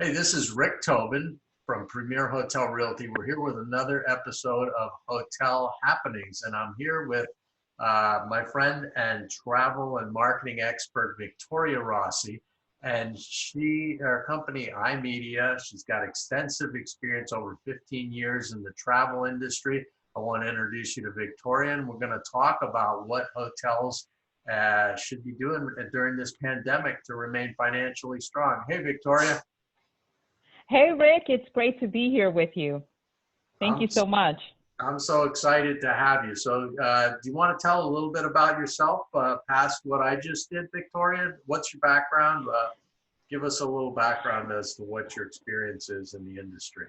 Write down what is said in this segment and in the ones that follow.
Hey, this is Rick Tobin from Premier Hotel Realty. We're here with another episode of Hotel Happenings, and I'm here with my friend and travel and marketing expert, Victoria Rossi. And her company, iMedia, she's got extensive experience, over 15 years in the travel industry. I want to introduce you to Victoria, and we're going to talk about what hotels should be doing during this pandemic to remain financially strong. Hey, Victoria. Hey, Rick, it's great to be here with you. Thank I'm you so much. I'm so excited to have you. So, do you want to tell a little bit about yourself, past what I just did, Victoria? What's your background? Give us a little background as to what your experience is in the industry.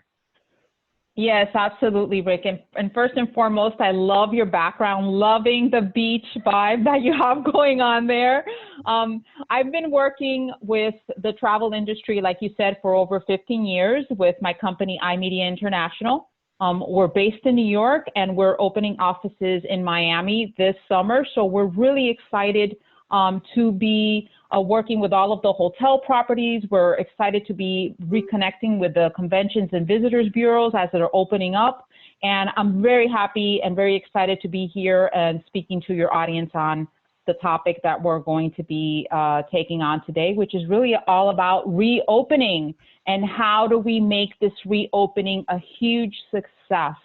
Yes, absolutely, Rick. And first and foremost, I love your background, loving the beach vibe that you have going on there. I've been working with the travel industry, like you said, for over 15 years with my company, iMedia International. We're based in New York and we're opening offices in Miami this summer. So we're really excited to be working with all of the hotel properties. We're excited to be reconnecting with the conventions and visitors bureaus as they're opening up. And I'm very happy and very excited to be here and speaking to your audience on the topic that we're going to be taking on today, which is really all about reopening and how do we make this reopening a huge success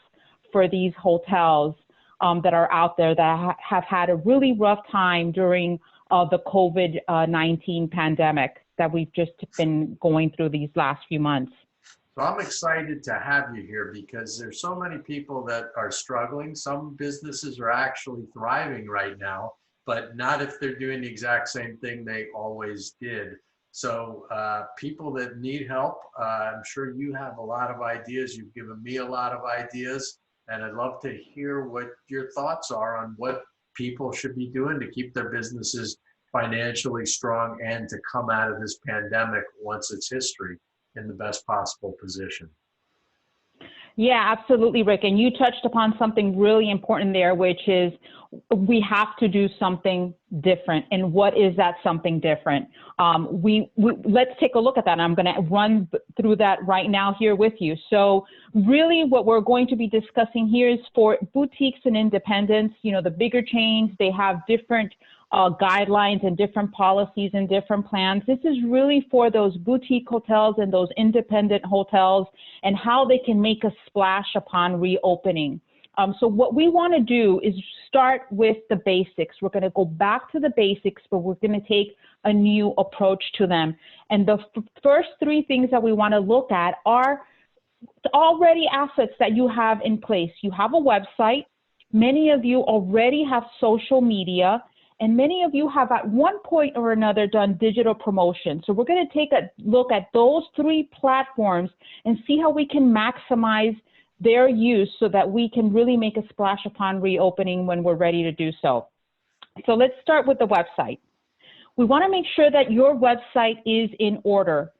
for these hotels that are out there that have had a really rough time during the COVID-19 pandemic that we've just been going through these last few months. So I'm excited to have you here because there's so many people that are struggling. Some businesses are actually thriving right now, but not if they're doing the exact same thing they always did. So people that need help, I'm sure you have a lot of ideas. You've given me a lot of ideas, and I'd love to hear what your thoughts are on what people should be doing to keep their businesses financially strong and to come out of this pandemic once it's history in the best possible position. Yeah, absolutely, Rick. And you touched upon something really important there, which is we have to do something different. And what is that something different? Let's take a look at that. I'm going to run through that right now here with you. So really what we're going to be discussing here is for boutiques and independents, you know, the bigger chains, they have different guidelines and different policies and different plans. This is really for those boutique hotels and those independent hotels and how they can make a splash upon reopening. So what we want to do is start with the basics. We're going to go back to the basics, but we're going to take a new approach to them. And the first three things that we want to look at are already assets that you have in place. You have a website. Many of you already have social media. And many of you have at one point or another done digital promotion. So we're going to take a look at those three platforms and see how we can maximize their use so that we can really make a splash upon reopening when we're ready to do so. So let's start with the website. We want to make sure that your website is in order.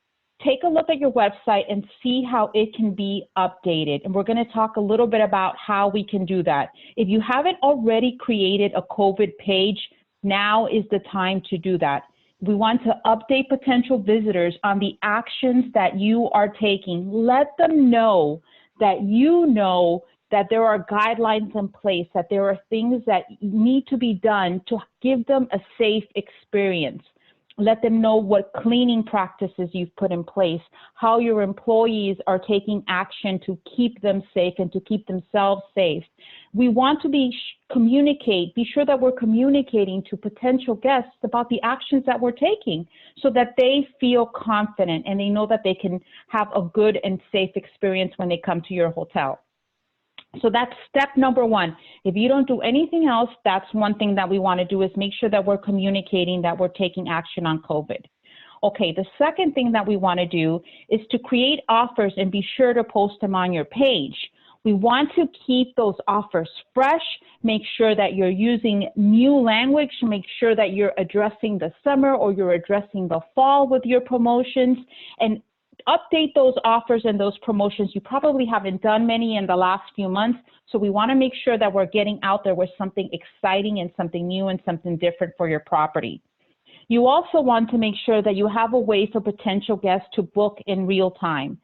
Take a look at your website and see how it can be updated. And we're going to talk a little bit about how we can do that. If you haven't already created a COVID page, now is the time to do that. We want to update potential visitors on the actions that you are taking. Let them know that you know that there are guidelines in place, that there are things that need to be done to give them a safe experience. Let them know what cleaning practices you've put in place, how your employees are taking action to keep them safe and to keep themselves safe. We want to be sure that we're communicating to potential guests about the actions that we're taking so that they feel confident and they know that they can have a good and safe experience when they come to your hotel. So that's step number one. If you don't do anything else, that's one thing that we want to do is make sure that we're communicating that we're taking action on COVID. Okay, the second thing that we want to do is to create offers and be sure to post them on your page. We want to keep those offers fresh, make sure that you're using new language, make sure that you're addressing the summer or you're addressing the fall with your promotions, and update those offers and those promotions. You probably haven't done many in the last few months, so we want to make sure that we're getting out there with something exciting and something new and something different for your property. You also want to make sure that you have a way for potential guests to book in real time.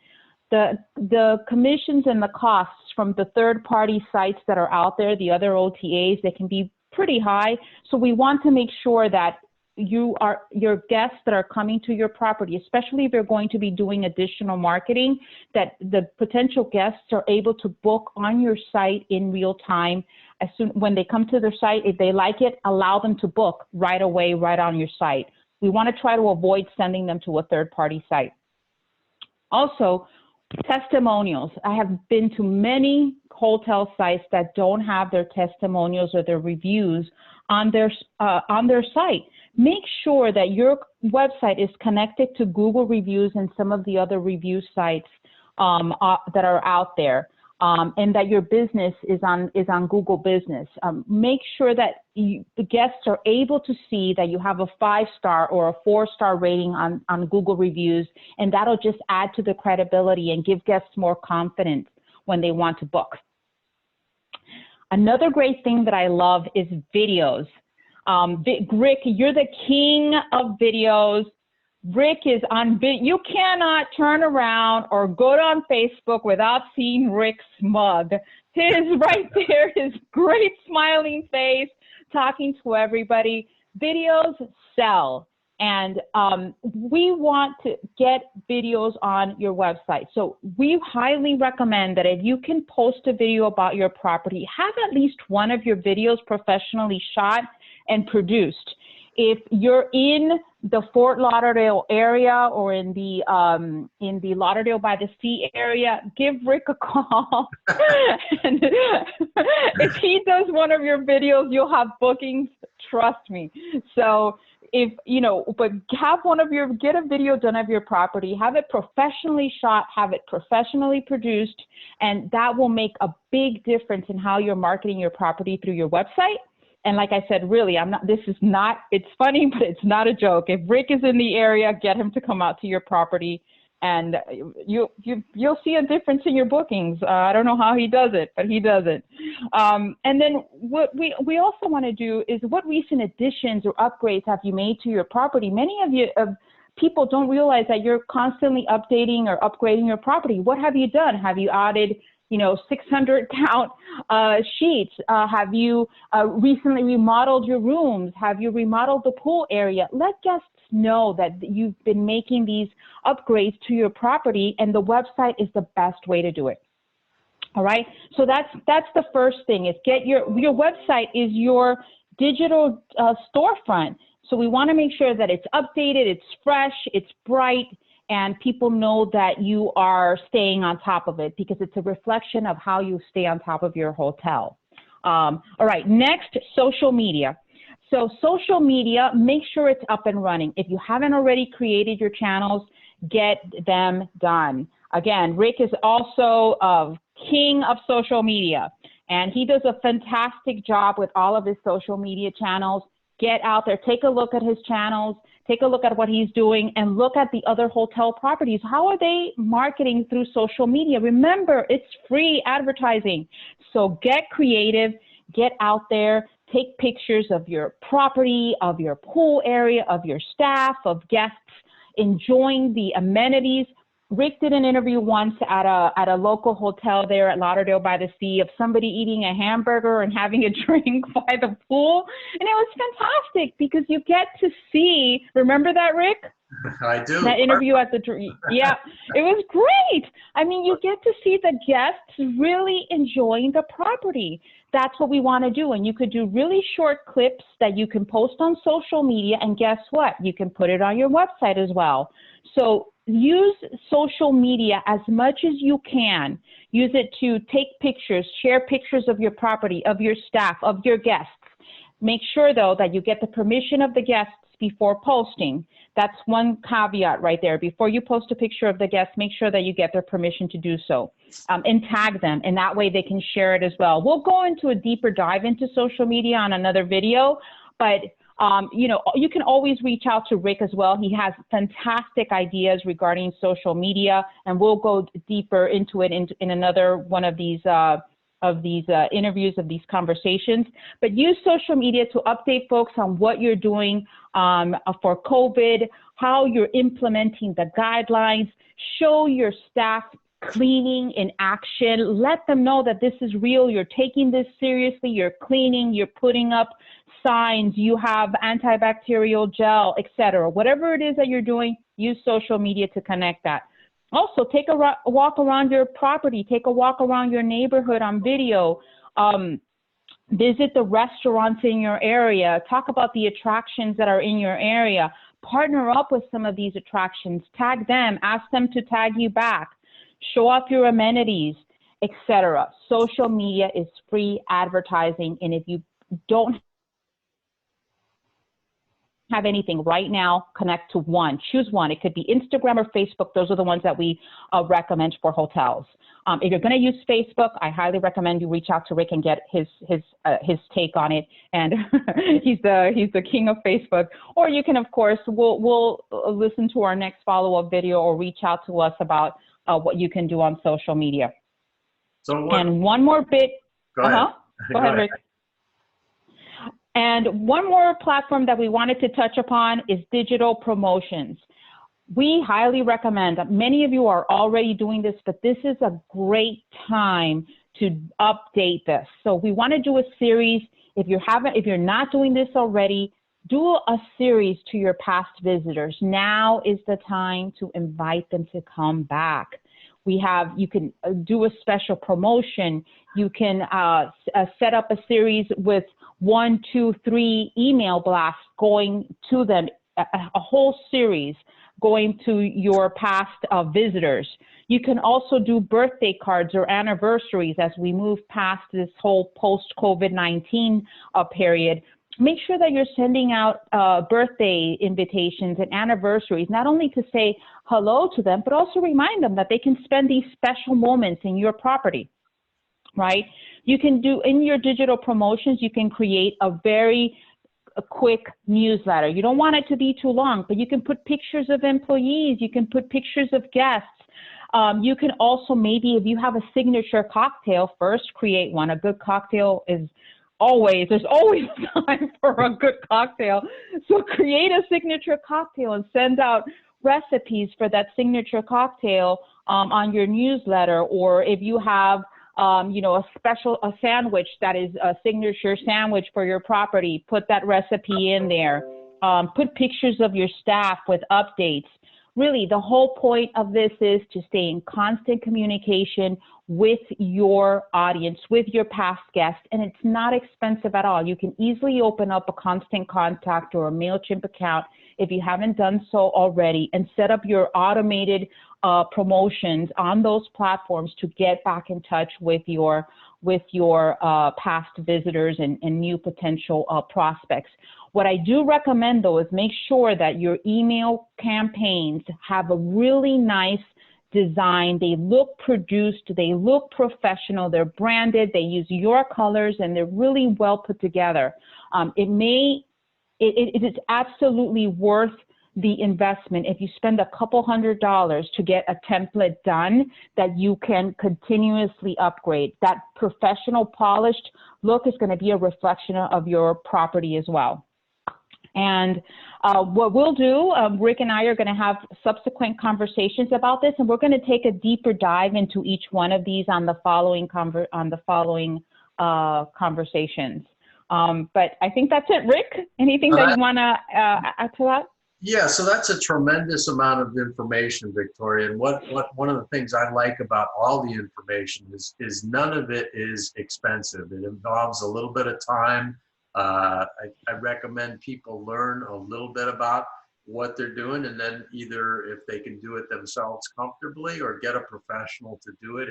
The commissions and the costs from the third-party sites that are out there, the other OTAs, they can be pretty high. So we want to make sure that your guests that are coming to your property, especially if you're going to be doing additional marketing, that the potential guests are able to book on your site in real time. As soon when they come to their site, if they like it, allow them to book right away, right on your site. We want to try to avoid sending them to a third-party site. Also, testimonials. I have been to many hotel sites that don't have their testimonials or their reviews on their site. Make sure that your website is connected to Google reviews and some of the other review sites that are out there, and that your business is on Google Business. Make sure that the guests are able to see that you have a 5-star or a 4-star rating on Google reviews, and that'll just add to the credibility and give guests more confidence when they want to book. Another great thing that I love is videos. Rick, you're the king of videos. Rick is on video. You cannot turn around or go on Facebook without seeing Rick's mug. His right there, his great smiling face, talking to everybody. Videos sell. And we want to get videos on your website. So we highly recommend that if you can post a video about your property, have at least one of your videos professionally shot and produced. If you're in the Fort Lauderdale area or in the Lauderdale by the Sea area, give Rick a call. And if he does one of your videos, you'll have bookings, trust me. So but get a video done of your property, have it professionally shot, have it professionally produced, and that will make a big difference in how you're marketing your property through your website. And like I said, really, it's funny, but it's not a joke. If Rick is in the area, get him to come out to your property, and you'll see a difference in your bookings. I don't know how he does it, but he does it. And then what we also want to do is, what recent additions or upgrades have you made to your property? Many of people don't realize that you're constantly updating or upgrading your property. What have you done? Have you added 600 count sheets? Have you recently remodeled your rooms? Have you remodeled the pool area? Let guests know that you've been making these upgrades to your property, and the website is the best way to do it. All right, so that's the first thing, is get your website is your digital storefront. So we want to make sure that it's updated, it's fresh, it's bright, and people know that you are staying on top of it, because it's a reflection of how you stay on top of your hotel. All right, next, social media. So social media, make sure it's up and running. If you haven't already created your channels, get them done. Again, Rick is also a king of social media, and he does a fantastic job with all of his social media channels. Get out there, take a look at his channels, take a look at what he's doing, and look at the other hotel properties. How are they marketing through social media? Remember, it's free advertising. So get creative, get out there, take pictures of your property, of your pool area, of your staff, of guests enjoying the amenities. Rick did an interview once at a local hotel there at Lauderdale by the Sea of somebody eating a hamburger and having a drink by the pool. And it was fantastic, because you get to see, remember that, Rick? I do. That interview at yeah, it was great. I mean, you get to see the guests really enjoying the property. That's what we want to do. And you could do really short clips that you can post on social media, and guess what? You can put it on your website as well. So use social media as much as you can. Use it to take pictures, share pictures of your property, of your staff, of your guests. Make sure, though, that you get the permission of the guests before posting. That's one caveat right there. Before you post a picture of the guests, make sure that you get their permission to do so, and tag them, and that way they can share it as well. We'll go into a deeper dive into social media on another video, but you can always reach out to Rick as well. He has fantastic ideas regarding social media, and we'll go deeper into it in another one of these these interviews, of these conversations. But use social media to update folks on what you're doing for COVID, how you're implementing the guidelines. Show your staff cleaning in action. Let them know that this is real. You're taking this seriously. You're cleaning. You're putting up signs. You have antibacterial gel, etc. Whatever it is that you're doing, use social media to connect that. Also, take a walk around your property. Take a walk around your neighborhood on video. Visit the restaurants in your area. Talk about the attractions that are in your area. Partner up with some of these attractions. Tag them. Ask them to tag you back. Show off your amenities, etc. Social media is free advertising, and if you don't have anything right now, connect to one. Choose one. It could be Instagram or Facebook. Those are the ones that we recommend for hotels. If you're going to use Facebook, I highly recommend you reach out to Rick and get his take on it. And he's the king of Facebook. Or you can, of course, we'll listen to our next follow-up video or reach out to us about what you can do on social media. And one more bit. Go ahead. Go ahead, Rick. And one more platform that we wanted to touch upon is digital promotions. We highly recommend, many of you are already doing this, but this is a great time to update this. So we want to do a series. If you're not doing this already, do a series to your past visitors. Now is the time to invite them to come back. You can do a special promotion. You can set up a series with 1, 2, 3 email blasts going to them, a whole series going to your past visitors. You can also do birthday cards or anniversaries as we move past this whole post-COVID-19 period. Make sure that you're sending out birthday invitations and anniversaries, not only to say hello to them, but also remind them that they can spend these special moments in your property, right? You can do, in your digital promotions, you can create a quick newsletter. You don't want it to be too long, but you can put pictures of employees. You can put pictures of guests. You can also, maybe if you have a signature cocktail, first create one. A good cocktail is there's always time for a good cocktail. So create a signature cocktail and send out recipes for that signature cocktail on your newsletter. Or if you have a sandwich that is a signature sandwich for your property, put that recipe in there. Put pictures of your staff with updates. Really, the whole point of this is to stay in constant communication with your audience, with your past guests, and it's not expensive at all. You can easily open up a Constant Contact or a MailChimp account if you haven't done so already, and set up your automated promotions on those platforms to get back in touch with your past visitors and new potential prospects. What I do recommend, though, is make sure that your email campaigns have a really nice design. They look produced, they look professional, they're branded, they use your colors, and they're really well put together. It is absolutely worth the investment if you spend a couple $100s to get a template done that you can continuously upgrade. That professional, polished look is going to be a reflection of your property as well. And what we'll do, Rick and I are going to have subsequent conversations about this, and we're going to take a deeper dive into each one of these on the following conversations. But I think that's it. Rick, anything that you want to add to that? Yeah, so that's a tremendous amount of information, Victoria. And one of the things I like about all the information is none of it is expensive. It involves a little bit of time. I recommend people learn a little bit about what they're doing, and then either if they can do it themselves comfortably or get a professional to do it.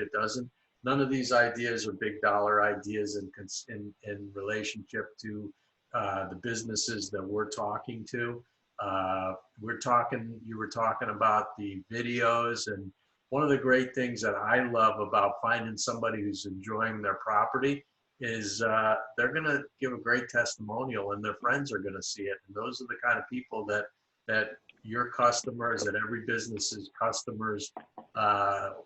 None of these ideas are big dollar ideas in relationship to the businesses that we're talking to. You were talking about the videos, and one of the great things that I love about finding somebody who's enjoying their property is they're going to give a great testimonial, and their friends are going to see it. And those are the kind of people that your customers, that every business's customers,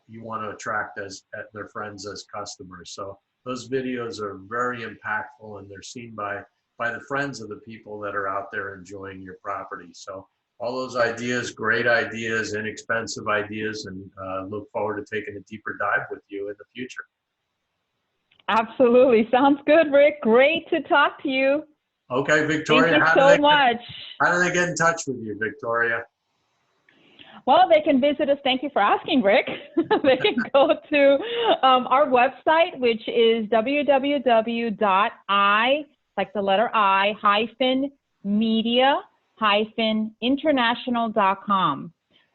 you want to attract as their friends as customers. So those videos are very impactful, and they're seen by the friends of the people that are out there enjoying your property. So all those ideas, great ideas, inexpensive ideas, and look forward to taking a deeper dive with you in the future. Absolutely. Sounds good, Rick. Great to talk to you. Okay, Victoria. Thank you so much. How do they get in touch with you, Victoria? Well, they can visit us. Thank you for asking, Rick. They can go to our website, which is www.I, like the letter I, media-international.com.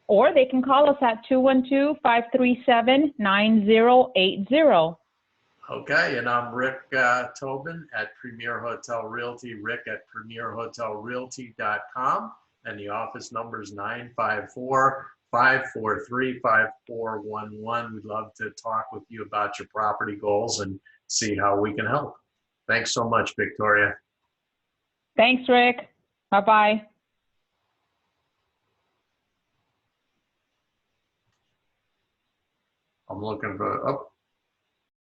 Or they can call us at 212-537-9080. Okay, and I'm Rick Tobin at Premier Hotel Realty, Rick at premierhotelrealty.com, and the office number is 954-543-5411. We'd love to talk with you about your property goals and see how we can help. Thanks so much, Victoria. Thanks, Rick. Bye-bye. I'm looking for, oh,